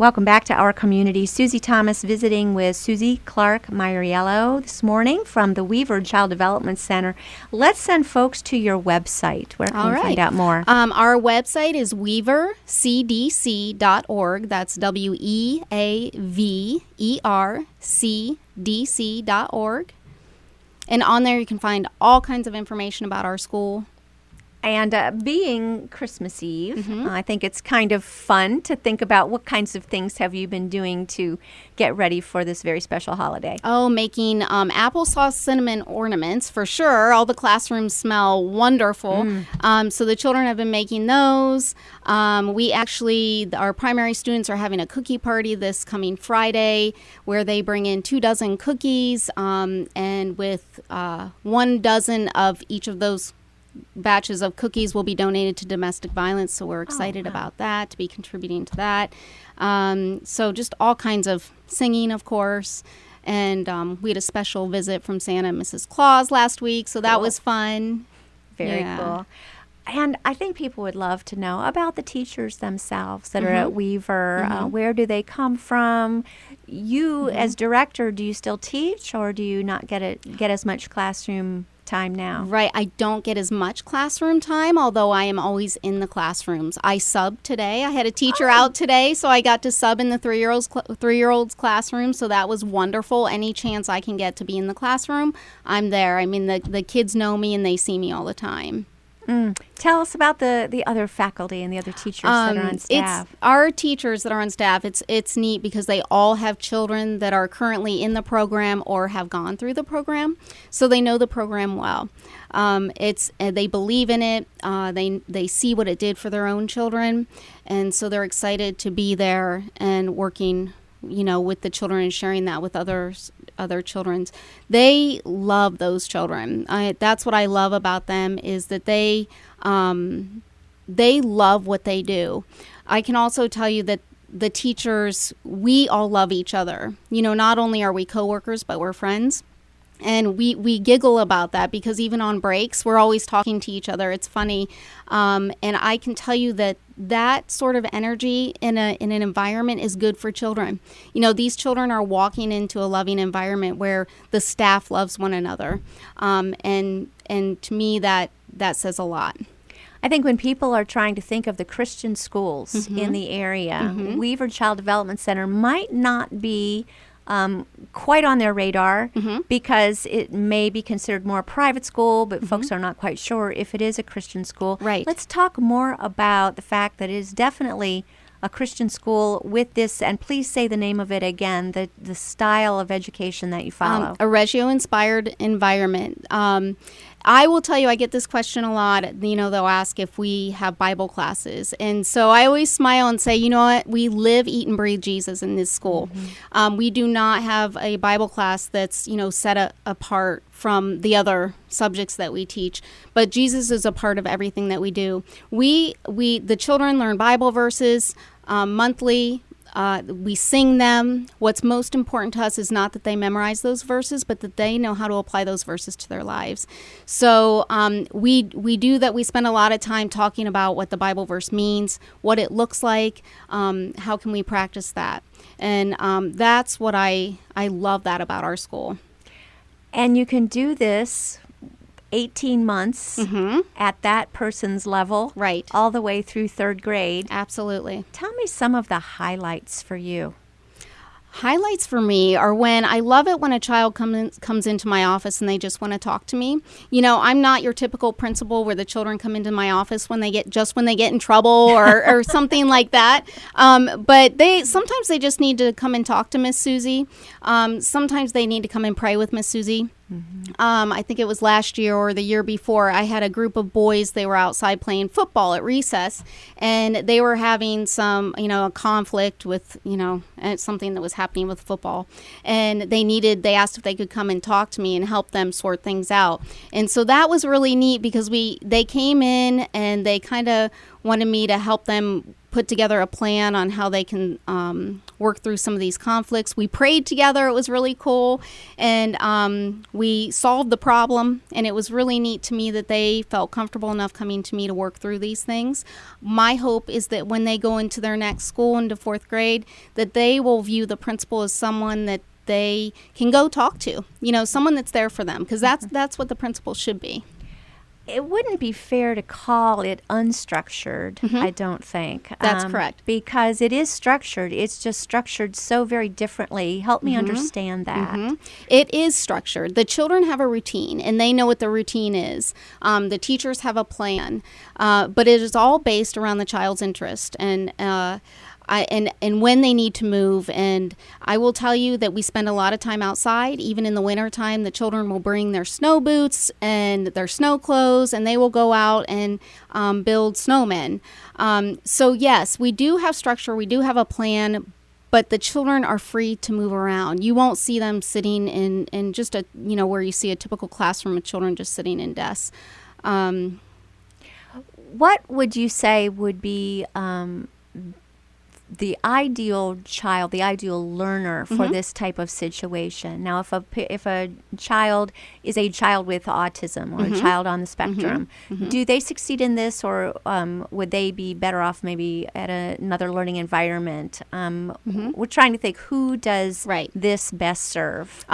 Welcome back to Our Community. Susie Thomas visiting with Suzie Clark Maioriello this morning from the Weaver Child Development Center. Let's send folks to your website. Where can we find out more? Our website is weavercdc.org. That's weavercdc.org. And on there you can find all kinds of information about our school. And being Christmas Eve, I think it's kind of fun to think about what kinds of things have you been doing to get ready for this very special holiday. Oh, making applesauce cinnamon ornaments for sure. All the classrooms smell wonderful. So the children have been making those. Our primary students are having a cookie party this coming Friday where they bring in 24 cookies and with 1 dozen of each of those batches of cookies will be donated to domestic violence, so we're excited about that, to be contributing to that. So just all kinds of singing, of course, and we had a special visit from Santa and Mrs. Claus last week, so that was fun. Very cool. And I think people would love to know about the teachers themselves that are at Weaver. Where do they come from? You, as director, do you still teach, or do you not get as much classroom time now? Right. I don't get as much classroom time, although I am always in the classrooms. I subbed today. I had a teacher out today, so I got to sub in the three-year-olds classroom, so that was wonderful. Any chance I can get to be in the classroom, I'm there. I mean, the kids know me and they see me all the time. Tell us about the other faculty and the other teachers that are on staff. It's our teachers that are on staff. It's neat because they all have children that are currently in the program or have gone through the program, so they know the program well. They believe in it. They see what it did for their own children, and so they're excited to be there and working, with the children and sharing that with other children. They love those children. That's what I love about them, is that they love what they do. I can also tell you that the teachers, we all love each other. Not only are we coworkers, but we're friends. And we giggle about that because even on breaks, we're always talking to each other. It's funny. And I can tell you that sort of energy in an environment is good for children. These children are walking into a loving environment where the staff loves one another. And to me, that says a lot. I think when people are trying to think of the Christian schools in the area, Weaver Child Development Center might not be quite on their radar because it may be considered more a private school, but folks are not quite sure if it is a Christian school. Right. Let's talk more about the fact that it is definitely a Christian school with this, and please say the name of it again, the style of education that you follow. A Reggio-inspired environment. I will tell you, I get this question a lot. They'll ask if we have Bible classes. And so I always smile and say, you know what? We live, eat, and breathe Jesus in this school. We do not have a Bible class that's, set apart from the other subjects that we teach. But Jesus is a part of everything that we do. The children learn Bible verses monthly. We sing them. What's most important to us is not that they memorize those verses, but that they know how to apply those verses to their lives. So we do that. We spend a lot of time talking about what the Bible verse means, what it looks like, how can we practice that. And that's what I love that about our school. And you can do this 18 months at that person's level, right, all the way through 3rd grade. Absolutely. Tell me some of the highlights for you. Highlights for me are when I love it when a child comes into my office and they just want to talk to me. I'm not your typical principal where the children come into my office when they get in trouble or something like that. But sometimes they just need to come and talk to Miss Suzie. Sometimes they need to come and pray with Miss Suzie. I think it was last year or the year before, I had a group of boys. They were outside playing football at recess, and they were having some, a conflict with, something that was happening with football. And they asked if they could come and talk to me and help them sort things out. And so that was really neat because they came in and they kind of wanted me to help them put together a plan on how they can work through some of these conflicts. We prayed together. It was really cool. And we solved the problem. And it was really neat to me that they felt comfortable enough coming to me to work through these things. My hope is that when they go into their next school, into 4th grade, that they will view the principal as someone that they can go talk to, someone that's there for them, because that's what the principal should be. It wouldn't be fair to call it unstructured, I don't think. That's correct. Because it is structured. It's just structured so very differently. Help me understand that. It is structured. The children have a routine, and they know what the routine is. The teachers have a plan, but it is all based around the child's interest and when they need to move. And I will tell you that we spend a lot of time outside. Even in the winter time, the children will bring their snow boots and their snow clothes, and they will go out and build snowmen. So yes, we do have structure. We do have a plan, but the children are free to move around. You won't see them sitting in just a, where you see a typical classroom of children just sitting in desks. What would you say would be the ideal child, the ideal learner for this type of situation? Now, if a child is a child with autism or a child on the spectrum, do they succeed in this, or would they be better off maybe at another learning environment? We're trying to think, who does this best serve?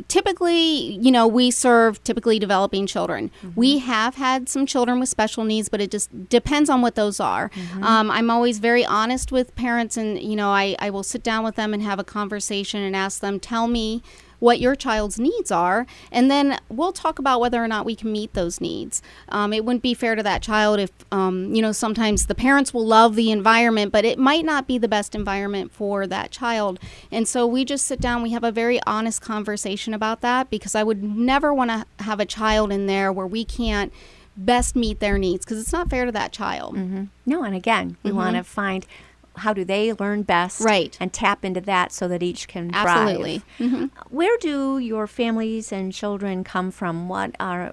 Typically, we serve typically developing children. We have had some children with special needs, but it just depends on what those are. I'm always very honest with parents, and I will sit down with them and have a conversation and ask them, tell me what your child's needs are, and then we'll talk about whether or not we can meet those needs. It wouldn't be fair to that child if sometimes the parents will love the environment, but it might not be the best environment for that child. And so we just sit down, we have a very honest conversation about that, because I would never want to have a child in there where we can't best meet their needs, because it's not fair to that child. No, and again, we want to find how do they learn best, and tap into that so that each can Absolutely. thrive. Where do your families and children come from?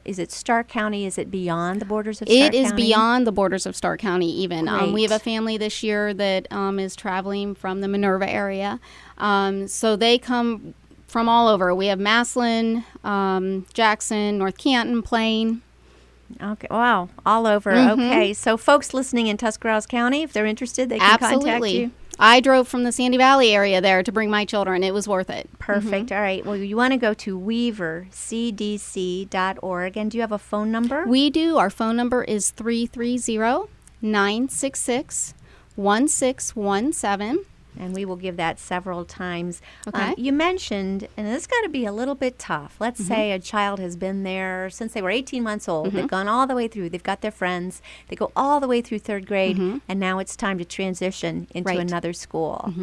Is it Stark County? Is it beyond the borders of Stark County? It is beyond the borders of Stark County even. Great. We have a family this year that is traveling from the Minerva area. So they come from all over. We have Massillon, Jackson, North Canton, Plain. Okay. Wow. All over. Okay. So folks listening in Tuscarawas County, if they're interested, they can contact you. I drove from the Sandy Valley area there to bring my children. It was worth it. Perfect. All right. Well, you want to go to weavercdc.org. And do you have a phone number? We do. Our phone number is 330-966-1617. And we will give that several times. Okay. You mentioned, and this got to be a little bit tough. Let's say a child has been there since they were 18 months old. They've gone all the way through. They've got their friends. They go all the way through 3rd grade, and now it's time to transition into another school.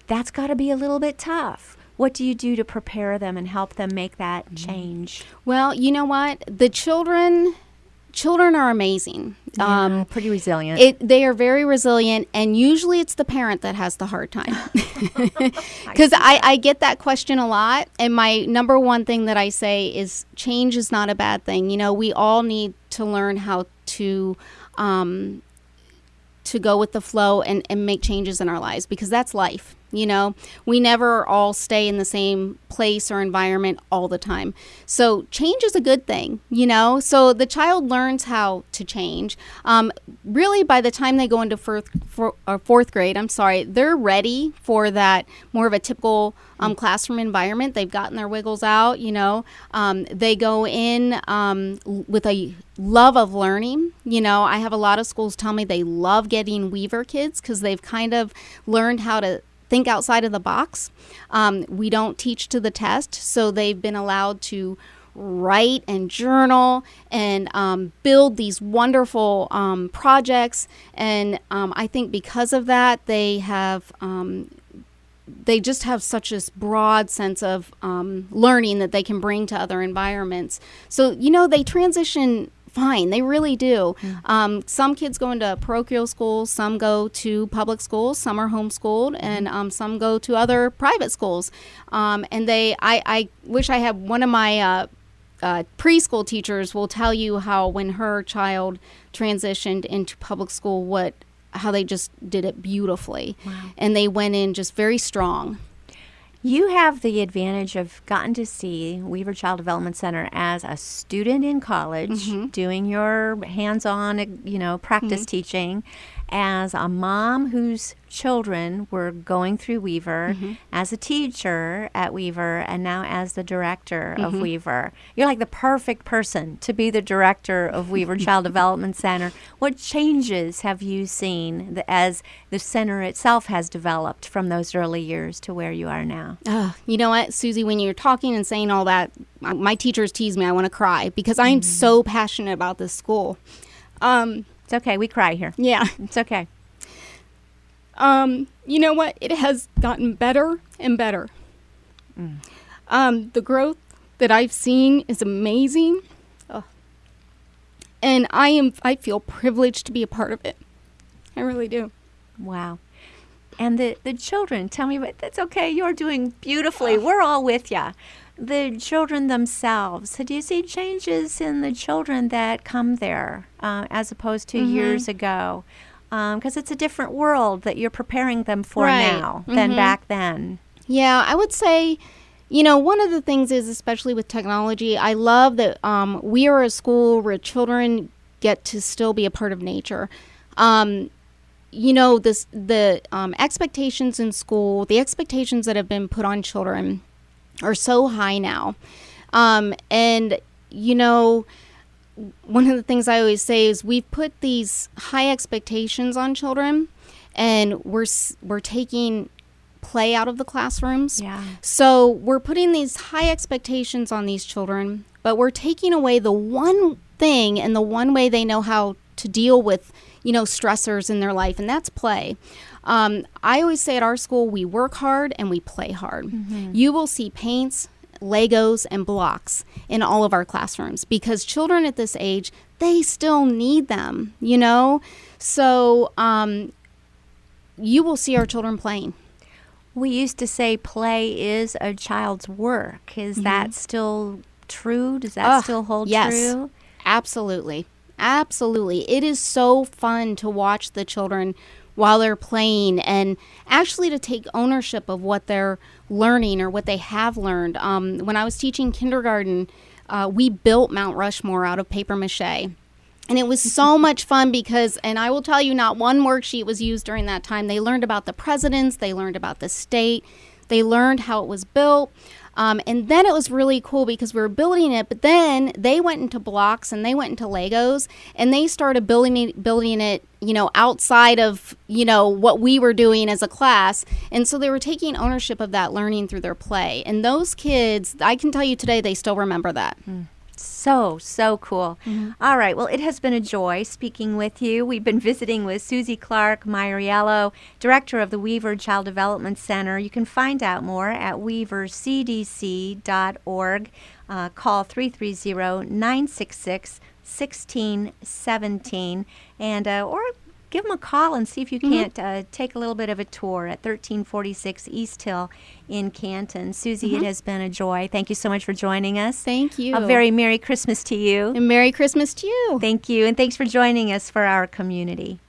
That's got to be a little bit tough. What do you do to prepare them and help them make that change? Well, you know what? The children are amazing. Pretty resilient. They are very resilient, and usually it's the parent that has the hard time. Because I get that question a lot, and my number one thing that I say is change is not a bad thing. We all need to learn how to go with the flow and make changes in our lives, because that's life. We never all stay in the same place or environment all the time. So change is a good thing, So the child learns how to change. Really, by the time they go into 4th grade, they're ready for that more of a typical classroom environment. They've gotten their wiggles out, They go in with a love of learning. I have a lot of schools tell me they love getting Weaver kids because they've kind of learned how to think outside of the box. We don't teach to the test, so they've been allowed to write and journal and build these wonderful projects. And I think because of that, they just have such this broad sense of learning that they can bring to other environments. So, they transition fine. They really do. Some kids go into parochial schools, some go to public schools, some are homeschooled, and some go to other private schools. And I wish I had one of my preschool teachers will tell you how when her child transitioned into public school, what just did it beautifully. Wow. And they went in just very strong. You have the advantage of gotten to see Weaver Child Development Center as a student in college, doing your hands-on, practice teaching, as a mom whose children were going through Weaver, as a teacher at Weaver, and now as the director of Weaver. You're like the perfect person to be the director of Weaver Child Development Center. What changes have you seen as the center itself has developed from those early years to where you are now? You know what, Susie, when you're talking and saying all that, my teachers tease me. I want to cry because I'm so passionate about this school. It's okay. We cry here. Yeah. It's okay. You know what? It has gotten better and better. The growth that I've seen is amazing. And I feel privileged to be a part of it. I really do. Wow. And the children, tell me, but that's okay. You're doing beautifully. We're all with you. The children themselves, do you see changes in the children that come there as opposed to years ago? Because it's a different world that you're preparing them for now than back then. Yeah, I would say, one of the things is, especially with technology, I love that we are a school where children get to still be a part of nature. The expectations in school, the expectations that have been put on children are so high now. One of the things I always say is we've put these high expectations on children, and we're taking play out of the classrooms. Yeah. So we're putting these high expectations on these children, but we're taking away the one thing and the one way they know how to deal with, stressors in their life, and that's play. I always say at our school, we work hard and we play hard. You will see paints, Legos, and blocks in all of our classrooms because children at this age, they still need them, So you will see our children playing. We used to say play is a child's work. Is that still true? Does that still hold true? Absolutely. Absolutely. It is so fun to watch the children while they're playing and actually to take ownership of what they're learning or what they have learned. When I was teaching kindergarten, we built Mount Rushmore out of paper mache. And it was so much fun because, and I will tell you, not one worksheet was used during that time. They learned about the presidents. They learned about the state. They learned how it was built. And then it was really cool because we were building it, but then they went into blocks and they went into Legos and they started building it, outside of, what we were doing as a class. And so they were taking ownership of that learning through their play. And those kids, I can tell you today, they still remember that. So cool. All right. Well, it has been a joy speaking with you. We've been visiting with Suzie Clark Maioriello, Director of the Weaver Child Development Center. You can find out more at weavercdc.org. Call 330-966-1617 and or give them a call and see if you can't take a little bit of a tour at 1346 East Hill in Canton. Suzie, it has been a joy. Thank you so much for joining us. Thank you. A very Merry Christmas to you. And Merry Christmas to you. Thank you, and thanks for joining us for our community.